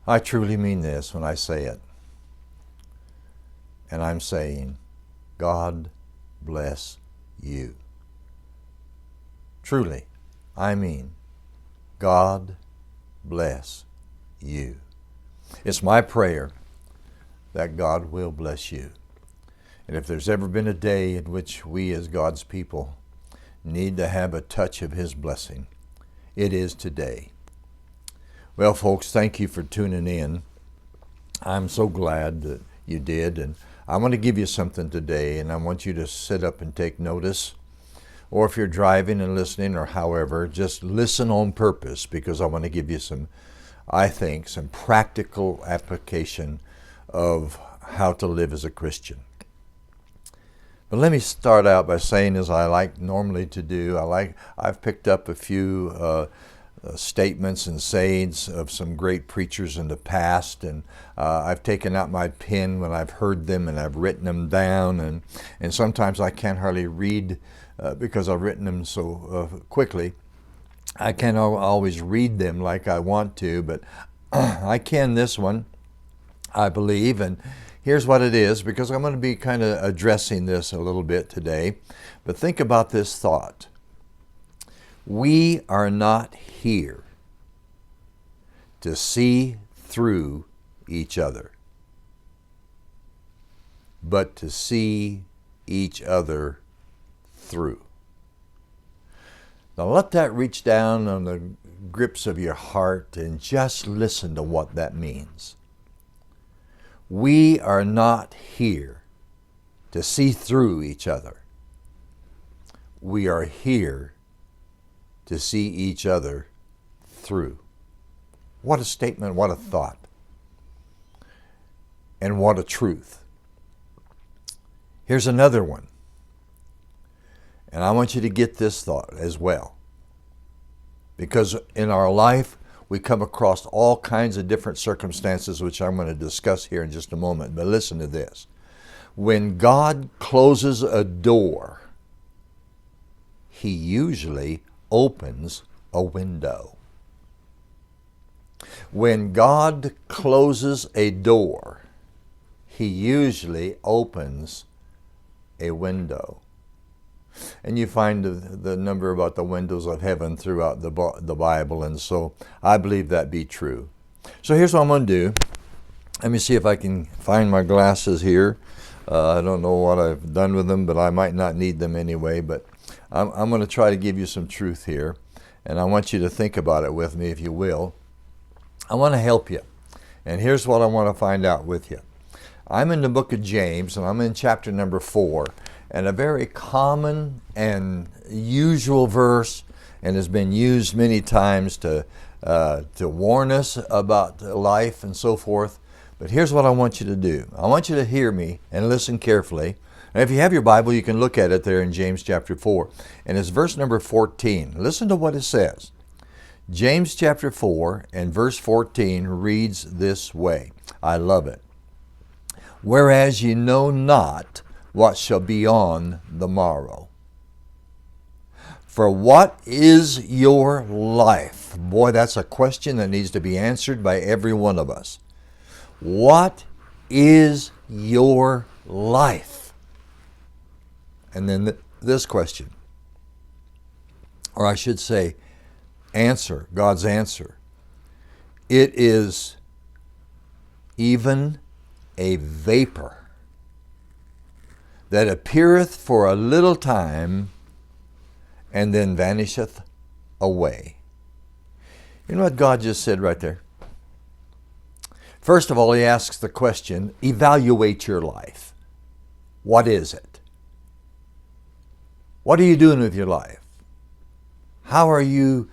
I truly mean this when I say it. And I'm saying, God bless you. Truly, I mean, God bless you. It's my prayer that God will bless you. And if there's ever been a day in which we as God's people need to have a touch of His blessing, it is today. Well, folks, thank you for tuning in. I'm so glad that you did. And I want to give you something today, and I want you to sit up and take notice. Or if you're driving and listening, or however, just listen on purpose, because I want to give you some, I think, some practical application of how to live as a Christian. But let me start out by saying, as I like normally to do, I've picked up a few statements and sayings of some great preachers in the past, and I've taken out my pen when I've heard them, and I've written them down, and sometimes I can't hardly read because I've written them so quickly. I can't always read them like I want to, but I can this one, I believe, and here's what it is, because I'm going to be kind of addressing this a little bit today. But think about this thought. We are not here to see through each other, but to see each other through. Now let that reach down on the grips of your heart and just listen to what that means. We are not here to see through each other. We are here to see each other through. What a statement, what a thought, and what a truth. Here's another one, and I want you to get this thought as well, because in our life we come across all kinds of different circumstances, which I'm going to discuss here in just a moment. But listen to this. When God closes a door, He usually opens a window. When God closes a door, He usually opens a window. And you find the number about the windows of heaven throughout the Bible, and so I believe that be true. So here's what I'm going to do. Let me see if I can find my glasses here. I don't know what I've done with them, but I might not need them anyway. But I'm going to try to give you some truth here, and I want you to think about it with me, if you will. I want to help you, and here's what I want to find out with you. I'm in the book of James, and I'm in chapter number 4. And a very common and usual verse, and has been used many times to warn us about life and so forth. But here's what I want you to do. I want you to hear me and listen carefully. And if you have your Bible, you can look at it there in James chapter 4. And it's verse number 14. Listen to what it says. James chapter 4 and verse 14 reads this way. I love it. Whereas ye know not what shall be on the morrow. For what is your life? Boy, that's a question that needs to be answered by every one of us. What is your life? And then this question, or I should say, answer, God's answer. It is even a vapor that appeareth for a little time, and then vanisheth away. You know what God just said right there? First of all, He asks the question, evaluate your life. What is it? What are you doing with your life? How are you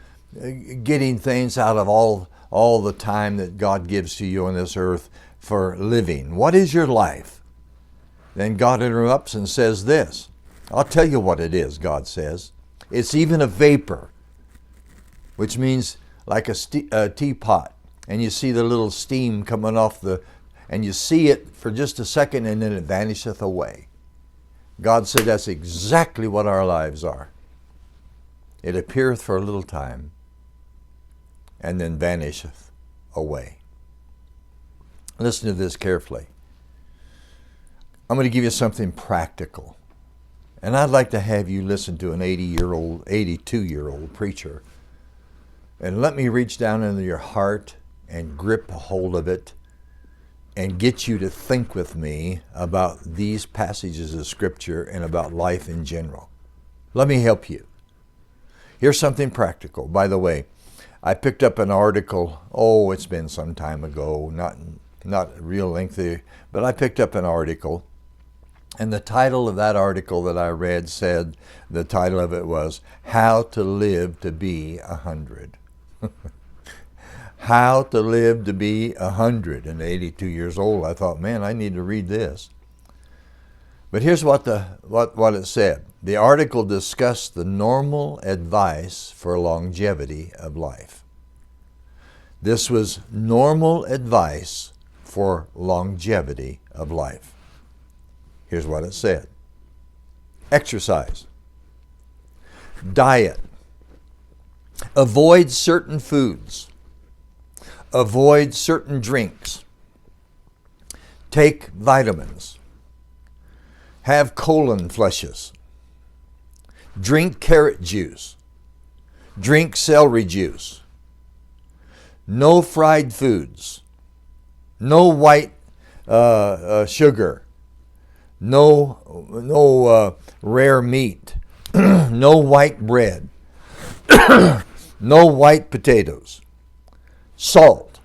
getting things out of all the time that God gives to you on this earth for living? What is your life? Then God interrupts and says this. I'll tell you what it is, God says. It's even a vapor, which means like a teapot. And you see the little steam coming off and you see it for just a second, and then it vanisheth away. God said that's exactly what our lives are. It appeareth for a little time, and then vanisheth away. Listen to this carefully. I'm going to give you something practical. And I'd like to have you listen to an 80-year-old, 82-year-old preacher. And let me reach down into your heart and grip a hold of it and get you to think with me about these passages of Scripture and about life in general. Let me help you. Here's something practical. By the way, I picked up an article, it's been some time ago, not real lengthy, but I picked up an article, and the title of that article that I read said, the title of it was, How to Live to Be 100. How to Live to Be 100 and 82 years old. I thought, man, I need to read this. But here's what it said. The article discussed the normal advice for longevity of life. This was normal advice for longevity of life. Here's what it said. Exercise. Diet. Avoid certain foods. Avoid certain drinks. Take vitamins. Have colon flushes. Drink carrot juice. Drink celery juice. No fried foods. No white sugar. No rare meat. No white bread. No white potatoes. Salt.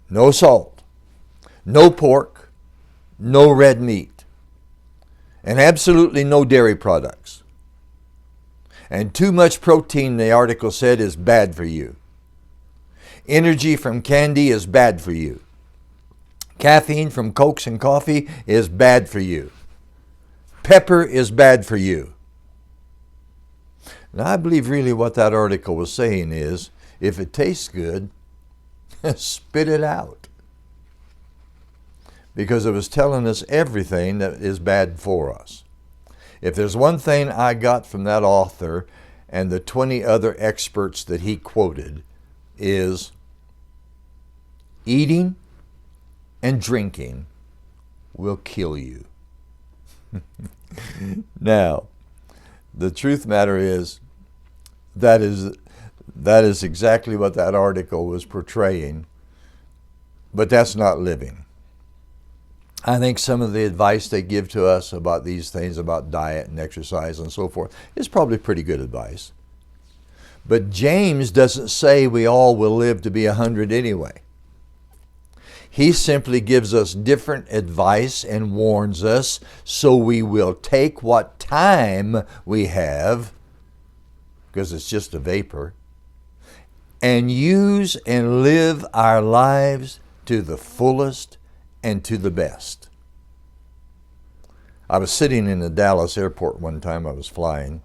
No salt. No pork. No red meat. And absolutely no dairy products. And too much protein, the article said, is bad for you. Energy from candy is bad for you. Caffeine from Cokes and coffee is bad for you. Pepper is bad for you. Now, I believe really what that article was saying is, if it tastes good, spit it out. Because it was telling us everything that is bad for us. If there's one thing I got from that author and the 20 other experts that he quoted, is eating and drinking will kill you. Now, the truth matter is that is exactly what that article was portraying, but that's not living. I think some of the advice they give to us about these things, about diet and exercise and so forth, is probably pretty good advice. But James doesn't say we all will live to be 100 anyway. He simply gives us different advice and warns us so we will take what time we have, because it's just a vapor, and use and live our lives to the fullest and to the best. I was sitting in the Dallas airport one time. I was flying,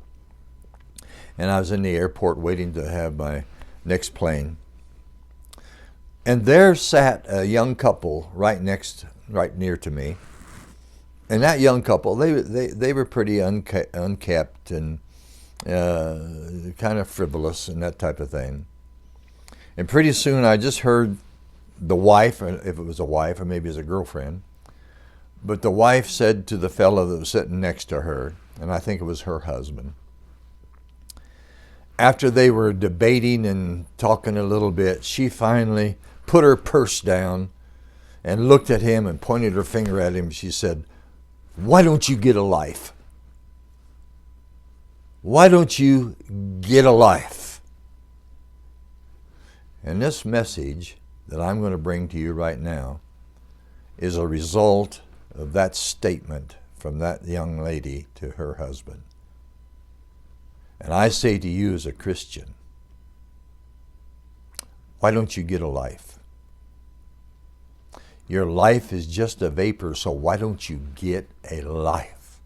and I was in the airport waiting to have my next plane. And there sat a young couple right near to me. And that young couple, they were pretty unkept and kind of frivolous and that type of thing. And pretty soon I just heard the wife, if it was a wife or maybe it was a girlfriend, but the wife said to the fellow that was sitting next to her, and I think it was her husband, after they were debating and talking a little bit, she finally put her purse down and looked at him and pointed her finger at him. She said, "Why don't you get a life? Why don't you get a life?" And this message that I'm going to bring to you right now is a result of that statement from that young lady to her husband. And I say to you as a Christian, why don't you get a life? Your life is just a vapor, so why don't you get a life?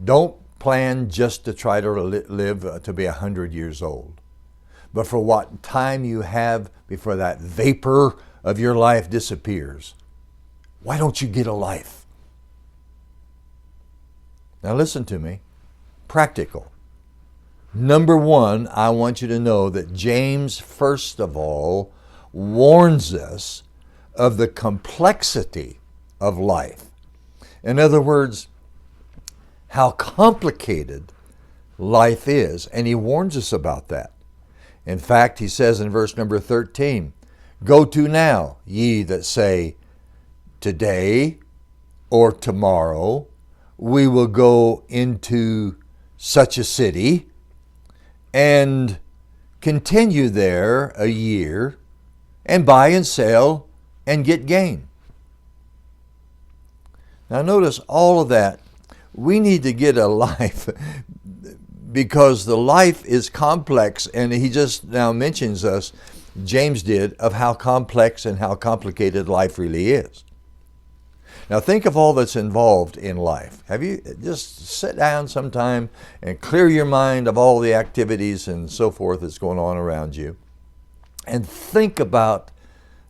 Don't plan just to try to live to be 100 years old. But for what time you have before that vapor of your life disappears, why don't you get a life? Now listen to me. Practical. Number one, I want you to know that James, first of all, warns us of the complexity of life. In other words, how complicated life is, and he warns us about that. In fact, he says in verse number 13, "Go to now, ye that say, today or tomorrow we will go into such a city and continue there a year and buy and sell and get gain." Now notice all of that. We need to get a life because the life is complex, and he just now mentions us, James did, of how complex and how complicated life really is. Now think of all that's involved in life. Have you just sit down sometime and clear your mind of all the activities and so forth that's going on around you, and think about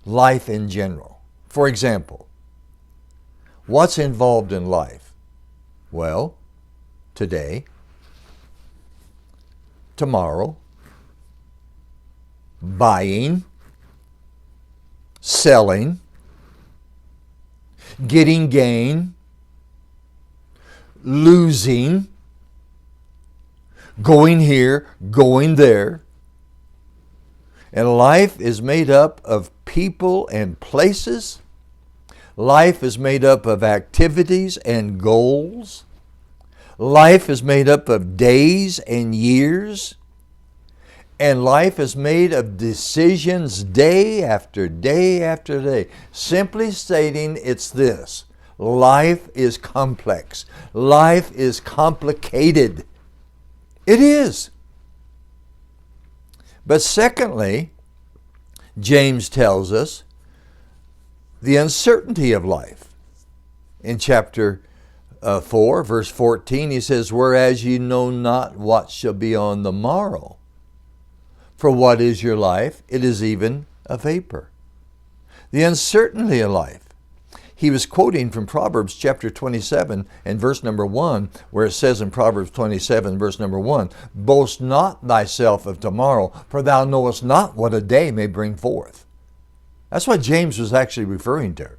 life in general. For example, what's involved in life? Well, today, tomorrow, buying, selling, getting gain, losing, going here, going there. And life is made up of people and places. Life is made up of activities and goals. Life is made up of days and years. And life is made of decisions day after day after day. Simply stating, it's this: life is complex. Life is complicated. It is. But secondly, James tells us the uncertainty of life. In chapter 4, verse 14, he says, "Whereas ye know not what shall be on the morrow. For what is your life? It is even a vapor." The uncertainty of life. He was quoting from Proverbs chapter 27 and verse number 1, where it says in Proverbs 27, verse number 1, "Boast not thyself of tomorrow, for thou knowest not what a day may bring forth." That's what James was actually referring to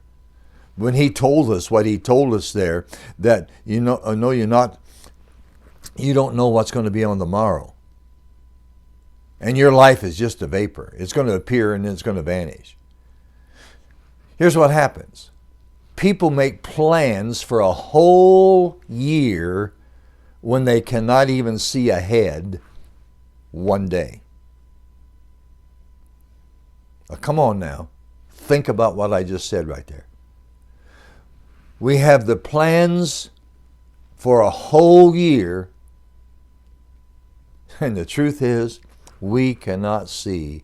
when he told us what he told us there, that you don't know what's going to be on the morrow. And your life is just a vapor. It's going to appear and then it's going to vanish. Here's what happens. People make plans for a whole year when they cannot even see ahead one day. Now, come on now. Think about what I just said right there. We have the plans for a whole year, and the truth is, we cannot see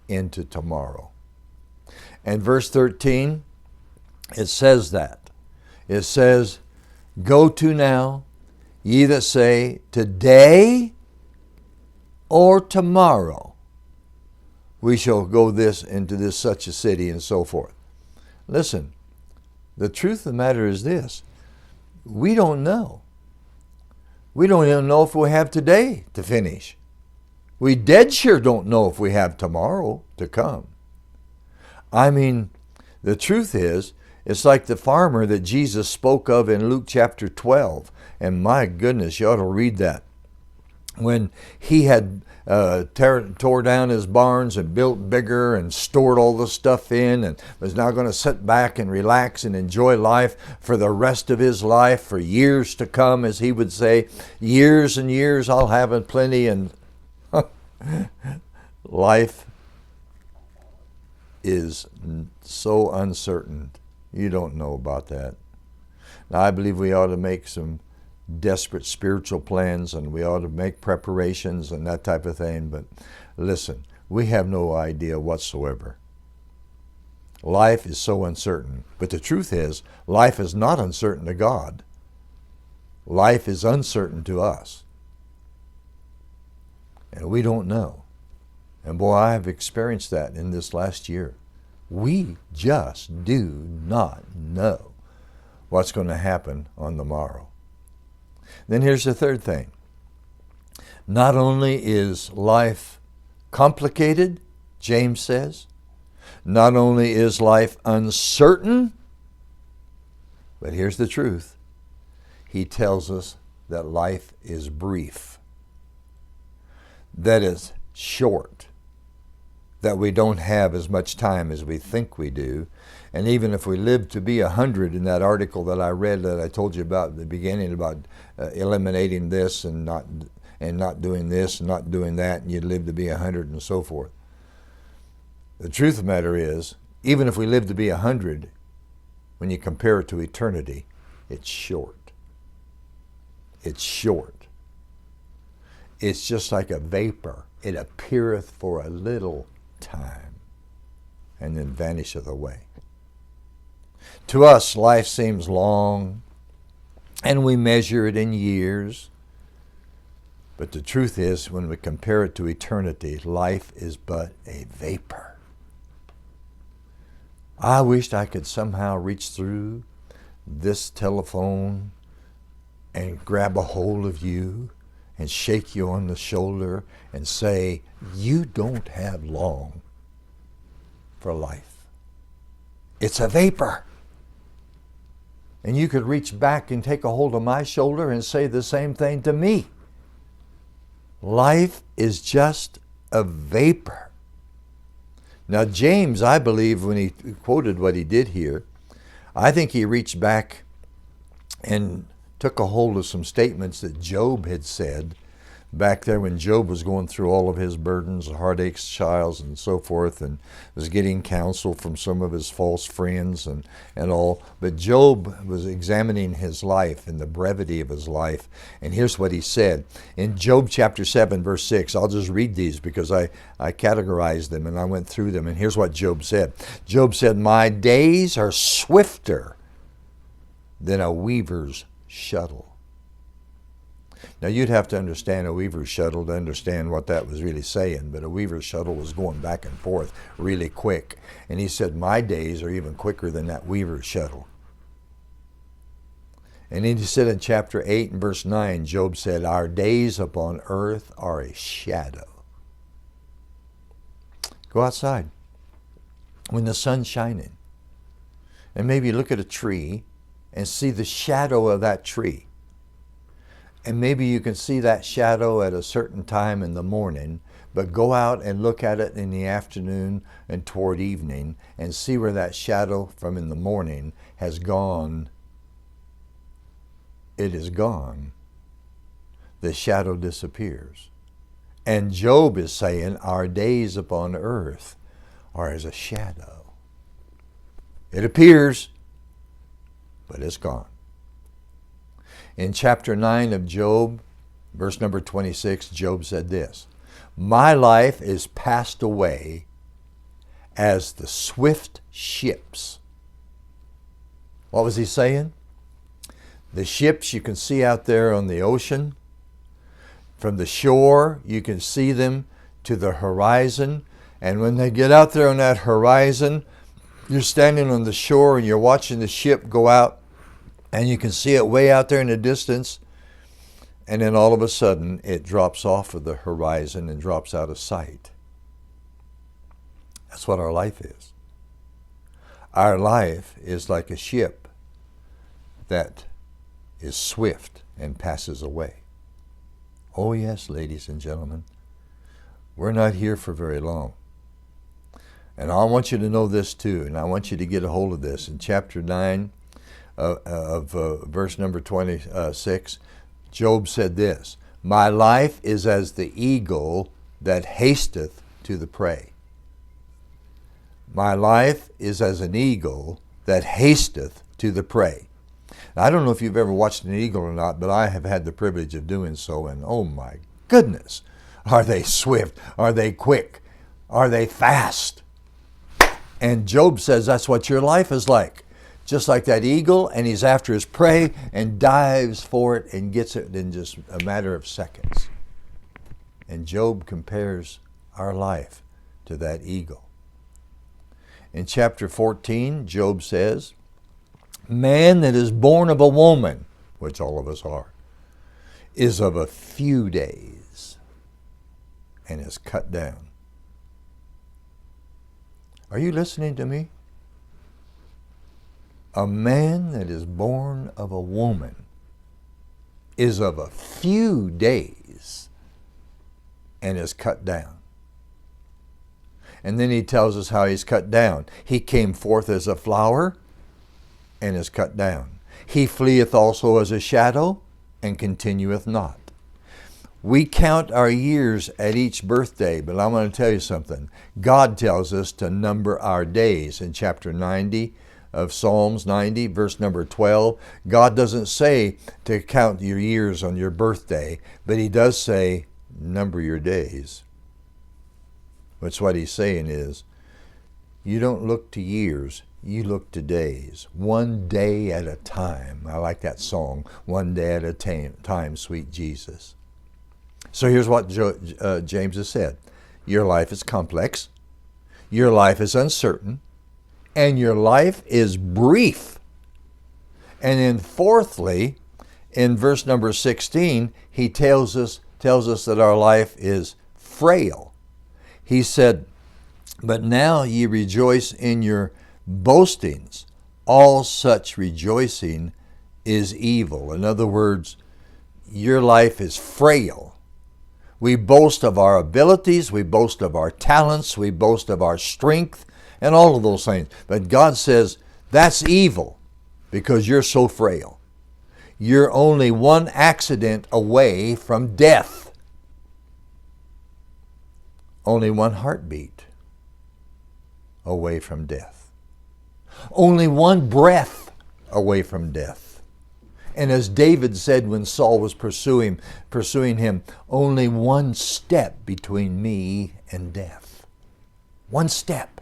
into tomorrow. And verse 13, it says that. It says, "Go to now, ye that say, today or tomorrow we shall go into this such a city," and so forth. Listen, the truth of the matter is this: we don't know. We don't even know if we have today to finish. We dead sure don't know if we have tomorrow to come. I mean, the truth is, it's like the farmer that Jesus spoke of in Luke chapter 12. And my goodness, you ought to read that. When he had tore down his barns and built bigger and stored all the stuff in, and was now going to sit back and relax and enjoy life for the rest of his life, for years to come, as he would say. Years and years I'll have it plenty. And life is so uncertain. You don't know about that. Now, I believe we ought to make some desperate spiritual plans, and we ought to make preparations and that type of thing. But listen, we have no idea whatsoever. Life is so uncertain. But the truth is, life is not uncertain to God. Life is uncertain to us. And we don't know. And boy, I have experienced that in this last year. We just do not know what's going to happen on the morrow. Then here's the third thing. Not only is life complicated, James says, Not only is life uncertain, but here's the truth. He tells us that life is brief, that is short, that we don't have as much time as we think we do. And even if we live to be 100, in that article that I read that I told you about at the beginning about eliminating this and not doing this and not doing that, and you'd live to be 100 and so forth. The truth of the matter is, even if we live to be 100, when you compare it to eternity, it's short. It's short. It's just like a vapor. It appeareth for a little time and then vanisheth away. To us, life seems long, and we measure it in years. But the truth is, when we compare it to eternity, life is but a vapor. I wished I could somehow reach through this telephone and grab a hold of you and shake you on the shoulder and say, you don't have long for life. It's a vapor. And you could reach back and take a hold of my shoulder and say the same thing to me. Life is just a vapor. Now, James, I believe, when he quoted what he did here, I think he reached back and took a hold of some statements that Job had said back there when Job was going through all of his burdens, heartaches, trials, and so forth, and was getting counsel from some of his false friends and all. But Job was examining his life and the brevity of his life. And here's what he said. In Job chapter 7, verse 6, I'll just read these because I categorized them and I went through them. And here's what Job said. Job said, my days are swifter than a weaver's shuttle. Now, you'd have to understand a weaver's shuttle to understand what that was really saying, but a weaver's shuttle was going back and forth really quick. And he said, my days are even quicker than that weaver's shuttle. And then he said in chapter 8 and verse 9, Job said, our days upon earth are a shadow. Go outside when the sun's shining and maybe look at a tree and see the shadow of that tree. And maybe you can see that shadow at a certain time in the morning, but go out and look at it in the afternoon and toward evening and see where that shadow from in the morning has gone. It is gone. The shadow disappears. And Job is saying our days upon earth are as a shadow. It appears, but it's gone. In chapter 9 of Job, verse number 26, Job said this, my life is passed away as the swift ships. What was he saying? The ships you can see out there on the ocean, from the shore, you can see them to the horizon. And when they get out there on that horizon, you're standing on the shore and you're watching the ship go out. And you can see it way out there in the distance. And then all of a sudden, it drops off of the horizon and drops out of sight. That's what our life is. Our life is like a ship that is swift and passes away. Oh yes, ladies and gentlemen, we're not here for very long. And I want you to know this too, and I want you to get a hold of this. In chapter 9, verse number 26, Job said this, my life is as the eagle that hasteth to the prey. My life is as an eagle that hasteth to the prey. Now, I don't know if you've ever watched an eagle or not, but I have had the privilege of doing so, and oh my goodness, are they swift? Are they quick? Are they fast? And Job says that's what your life is like. Just like that eagle, and he's after his prey and dives for it and gets it in just a matter of seconds. And Job compares our life to that eagle. In chapter 14, Job says, man that is born of a woman, which all of us are, is of a few days and is cut down. Are you listening to me? A man that is born of a woman is of a few days and is cut down. And then he tells us how he's cut down. He came forth as a flower and is cut down. He fleeth also as a shadow and continueth not. We count our years at each birthday, but I'm going to tell you something. God tells us to number our days in chapter 90 of Psalms 90, verse number 12. God doesn't say to count your years on your birthday, but he does say, number your days. Which what he's saying is, you don't look to years, you look to days. One day at a time. I like that song, one day at a time, sweet Jesus. So here's what James has said. Your life is complex, your life is uncertain, and your life is brief. And then fourthly, in verse number 16, he tells us that our life is frail. He said, but now ye rejoice in your boastings. All such rejoicing is evil. In other words, your life is frail. We boast of our abilities, we boast of our talents, we boast of our strength, and all of those things. But God says, that's evil because you're so frail. You're only one accident away from death. Only one heartbeat away from death. Only one breath away from death. And as David said when Saul was pursuing him, only one step between me and death. One step,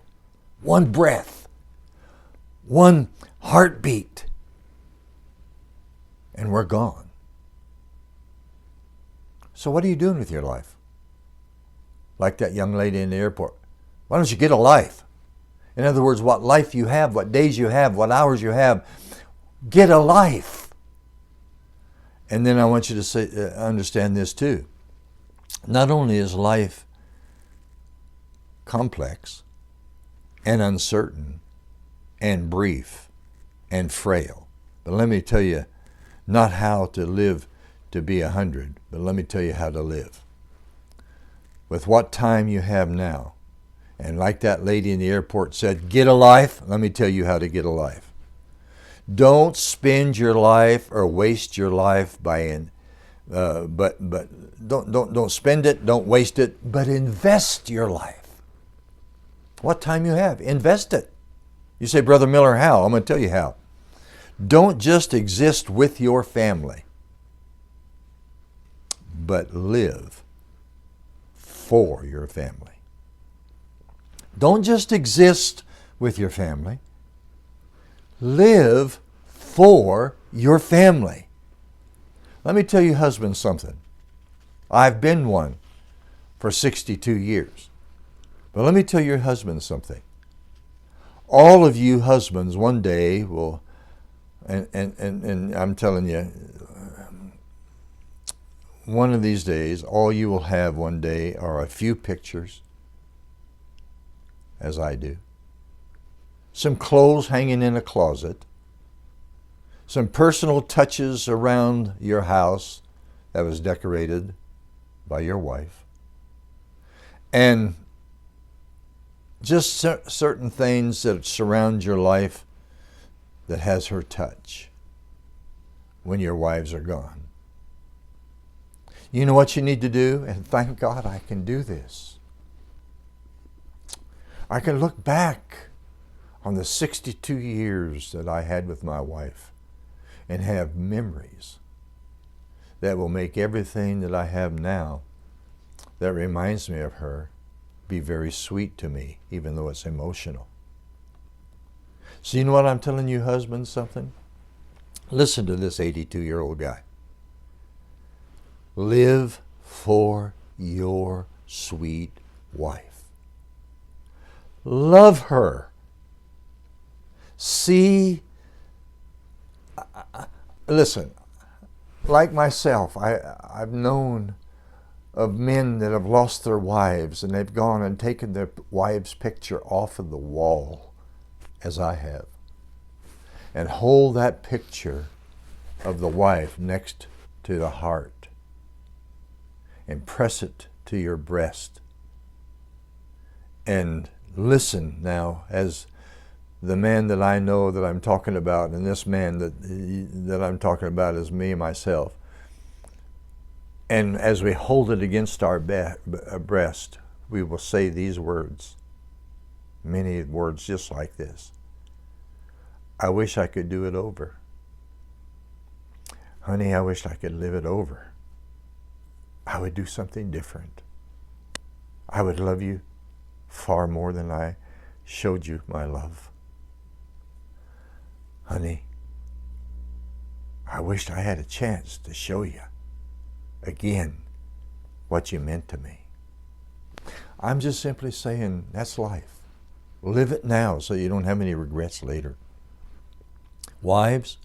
one breath, one heartbeat, and we're gone. So what are you doing with your life? Like that young lady in the airport. Why don't you get a life? In other words, what life you have, what days you have, what hours you have, get a life. And then I want you to understand this too. Not only is life complex and uncertain and brief and frail, but let me tell you not how to live to be 100, but let me tell you how to live. With what time you have now. And like that lady in the airport said, get a life. Let me tell you how to get a life. Don't spend your life or waste your life don't spend it, don't waste it, but invest your life. What time you have, invest it. You say, Brother Miller, how? I'm going to tell you how. Don't just exist with your family, but live for your family. Don't just exist with your family. Live for your family. Let me tell you, husbands, something. I've been one for 62 years. But let me tell your husbands something. All of you husbands one day will, and I'm telling you, one of these days, all you will have one day are a few pictures, as I do, some clothes hanging in a closet, some personal touches around your house that was decorated by your wife, and just certain things that surround your life that has her touch when your wives are gone. You know what you need to do? And thank God I can do this. I can look back on the 62 years that I had with my wife and have memories that will make everything that I have now that reminds me of her be very sweet to me, even though it's emotional. So you know what I'm telling you, husbands, something? Listen to this 82-year-old guy. Live for your sweet wife. Love her. See, listen, like myself, I've known of men that have lost their wives and they've gone and taken their wife's picture off of the wall, as I have, and hold that picture of the wife next to the heart and press it to your breast and listen now as the man that I know that I'm talking about, and this man that I'm talking about is me, myself. And as we hold it against our breast, we will say these words, many words just like this. I wish I could do it over. Honey, I wish I could live it over. I would do something different. I would love you far more than I showed you my love. Honey, I wished I had a chance to show you again what you meant to me. I'm just simply saying that's life. Live it now so you don't have any regrets later. Wives,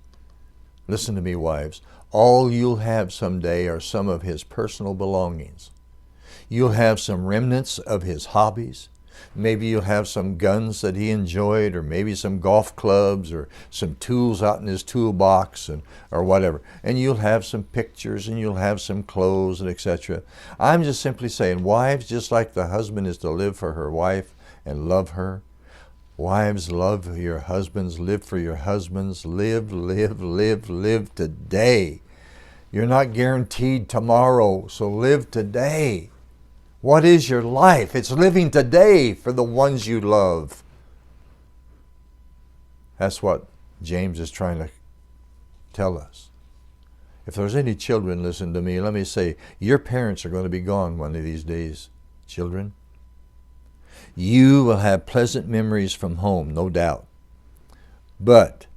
listen to me, wives. All you'll have someday are some of his personal belongings. You'll have some remnants of his hobbies. Maybe you'll have some guns that he enjoyed, or maybe some golf clubs, or some tools out in his toolbox, or whatever. And you'll have some pictures, and you'll have some clothes, and etc. I'm just simply saying, wives, just like the husband is to live for her wife and love her, wives, love your husbands, live for your husbands, live today. You're not guaranteed tomorrow, so live today. What is your life? It's living today for the ones you love. That's what James is trying to tell us. If there's any children, listen to me. Let me say, your parents are going to be gone one of these days, children. You will have pleasant memories from home, no doubt. But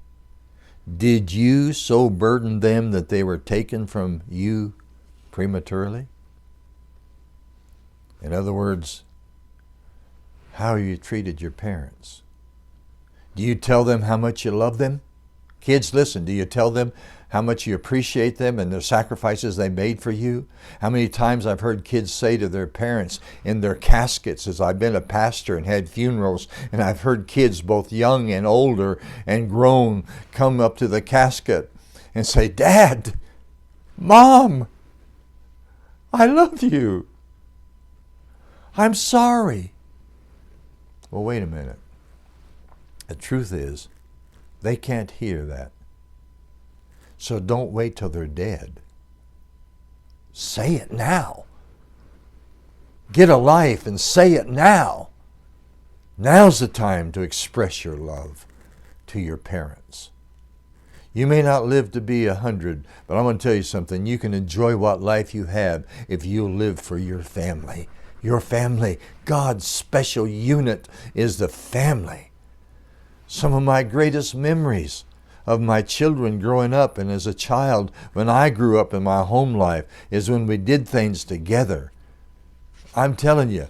did you so burden them that they were taken from you prematurely? In other words, how you treated your parents. Do you tell them how much you love them? Kids, listen, do you tell them how much you appreciate them and the sacrifices they made for you? How many times I've heard kids say to their parents in their caskets, as I've been a pastor and had funerals, and I've heard kids both young and older and grown come up to the casket and say, Dad, Mom, I love you. I'm sorry. Well, wait a minute. The truth is, they can't hear that. So don't wait till they're dead. Say it now. Get a life and say it now. Now's the time to express your love to your parents. You may not live to be 100, but I'm going to tell you something. You can enjoy what life you have if you live for your family. Your family, God's special unit, is the family. Some of my greatest memories of my children growing up and as a child, when I grew up in my home life, is when we did things together. I'm telling you,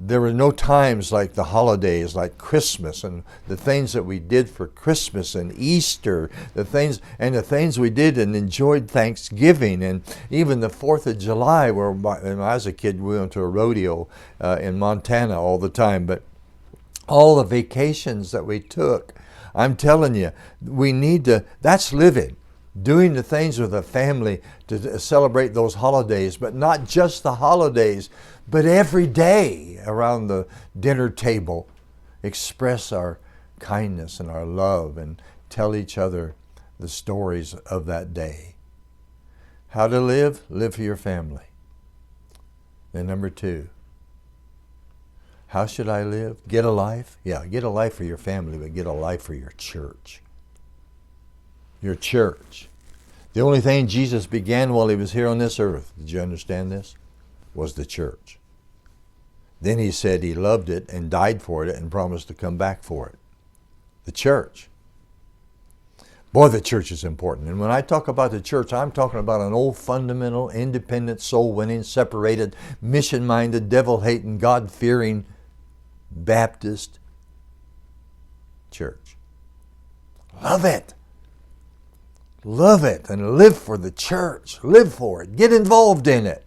there were no times like the holidays, like Christmas and the things that we did for Christmas and Easter, the things we did and enjoyed Thanksgiving, and even the 4th of July, where when I was a kid, we went to a rodeo in Montana all the time. But all the vacations that we took, I'm telling you, we need to, that's living. Doing the things with a family to celebrate those holidays, but not just the holidays, but every day around the dinner table, express our kindness and our love and tell each other the stories of that day. How to live? Live for your family. Then number 2, how should I live? Get a life? Yeah, get a life for your family, but get a life for your church. Your church. The only thing Jesus began while he was here on this earth, did you understand this? Was the church. Then he said he loved it and died for it and promised to come back for it. The church. Boy, the church is important. And when I talk about the church, I'm talking about an old fundamental, independent, soul-winning, separated, mission-minded, devil-hating, God-fearing Baptist church. Love it. Love it and live for the church. Live for it. Get involved in it.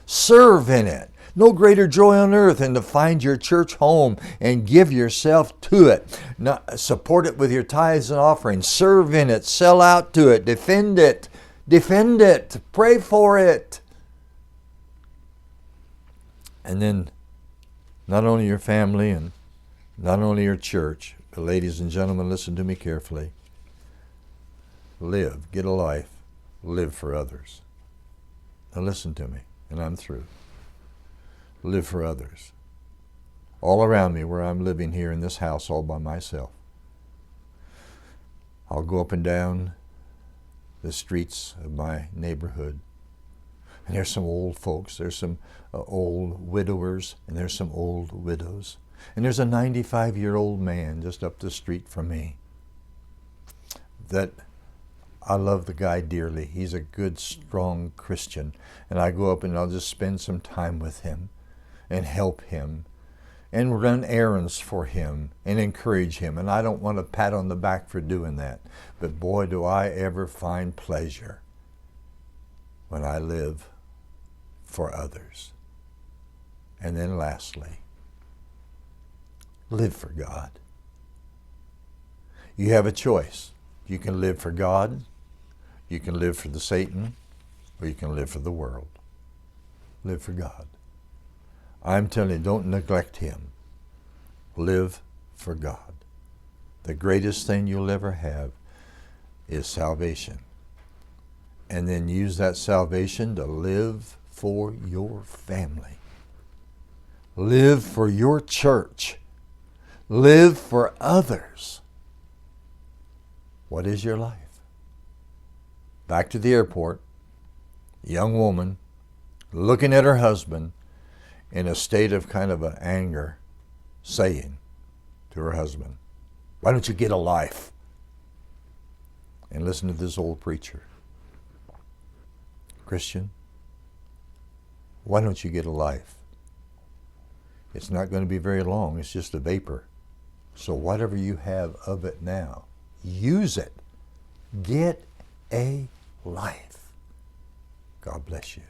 Serve in it. No greater joy on earth than to find your church home and give yourself to it. Support it with your tithes and offerings. Serve in it. Sell out to it. Defend it. Defend it. Pray for it. And then not only your family and not only your church, but ladies and gentlemen, listen to me carefully. Live. Get a life. Live for others. Now listen to me, and I'm through. Live for others. All around me where I'm living here in this house all by myself. I'll go up and down the streets of my neighborhood. And there's some old folks. There's some old widowers, and there's some old widows. And there's a 95-year-old man just up the street from me that I love the guy dearly. He's a good, strong Christian. And I go up and I'll just spend some time with him and help him and run errands for him and encourage him. And I don't want a pat on the back for doing that. But boy, do I ever find pleasure when I live for others. And then lastly, live for God. You have a choice. You can live for God, you can live for the Satan, or you can live for the world. Live for God. I'm telling you, don't neglect Him. Live for God. The greatest thing you'll ever have is salvation. And then use that salvation to live for your family. Live for your church. Live for others. What is your life? Back to the airport, a young woman looking at her husband in a state of kind of anger, saying to her husband, "Why don't you get a life?" And listen to this old preacher. "Christian, why don't you get a life? It's not going to be very long. It's just a vapor. So whatever you have of it now, use it. Get a life." God bless you.